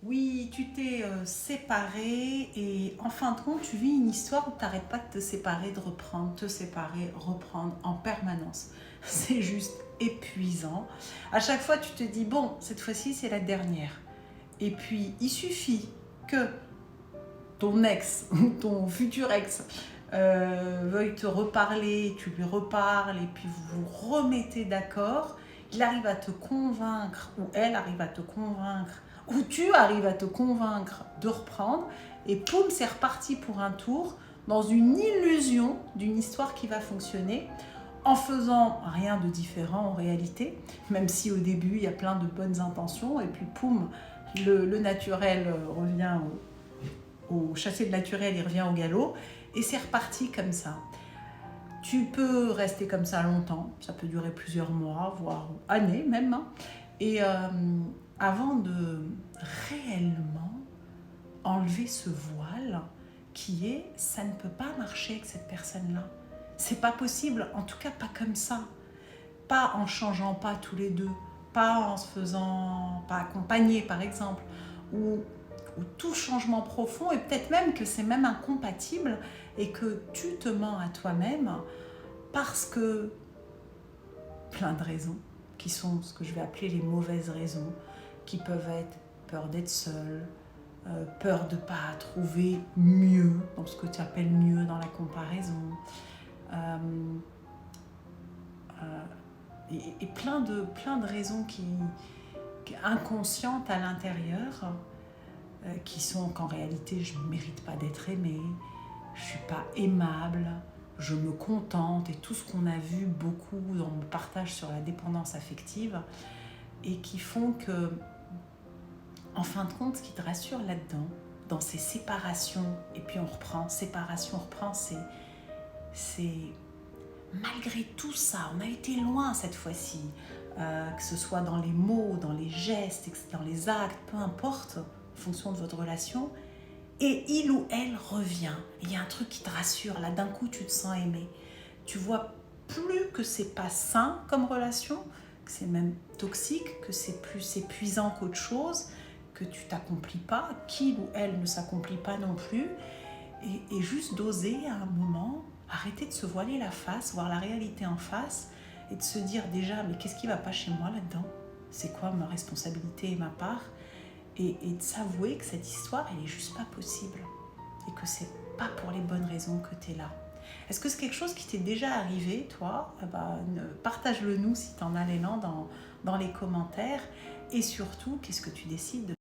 Oui, tu t'es séparé et en fin de compte, tu vis une histoire où tu n'arrêtes pas de te séparer, de reprendre, te séparer, reprendre en permanence. C'est juste épuisant. À chaque fois, tu te dis, bon, cette fois-ci, c'est la dernière. Et puis, il suffit que ton ex ou ton futur ex veuille te reparler, tu lui reparles et puis vous vous remettez d'accord, il arrive à te convaincre ou elle arrive à te convaincre ou tu arrives à te convaincre de reprendre et poum, c'est reparti pour un tour dans une illusion d'une histoire qui va fonctionner en faisant rien de différent en réalité, même si au début il y a plein de bonnes intentions et puis poum, le naturel revient au chasser de naturel, il revient au galop, et c'est reparti comme ça. Tu peux rester comme ça longtemps, ça peut durer plusieurs mois, voire années même, hein, et avant de réellement enlever ce voile qui est ça ne peut pas marcher avec cette personne-là. C'est pas possible, en tout cas pas comme ça. Pas en changeant pas tous les deux, pas en se faisant pas accompagner par exemple, ou tout changement profond, et peut-être même que c'est même incompatible et que tu te mens à toi-même parce que plein de raisons qui sont ce que je vais appeler les mauvaises raisons, qui peuvent être peur d'être seul, peur de ne pas trouver mieux dans ce que tu appelles mieux dans la comparaison, et plein de raisons inconscientes à l'intérieur, qui sont qu'en réalité je ne mérite pas d'être aimée, je ne suis pas aimable, je me contente, et tout ce qu'on a vu beaucoup dans le partage sur la dépendance affective, et qui font que, en fin de compte, ce qui te rassure là-dedans, dans ces séparations, et puis on reprend, séparation, on reprend, c'est malgré tout ça, on a été loin cette fois-ci, que ce soit dans les mots, dans les gestes, dans les actes, peu importe, en fonction de votre relation, et il ou elle revient. Il y a un truc qui te rassure, là d'un coup tu te sens aimé. Tu vois plus que c'est pas sain comme relation, que c'est même toxique, que c'est plus épuisant qu'autre chose, que tu t'accomplis pas, qu'il ou elle ne s'accomplit pas non plus, et juste d'oser à un moment arrêter de se voiler la face, voir la réalité en face et de se dire déjà mais qu'est-ce qui va pas chez moi là-dedans, c'est quoi ma responsabilité et ma part, et de s'avouer que cette histoire elle est juste pas possible et que c'est pas pour les bonnes raisons que tu es là. Est-ce que c'est quelque chose qui t'est déjà arrivé, toi? Partage-le nous si tu en as l'élan dans les commentaires, et surtout qu'est-ce que tu décides de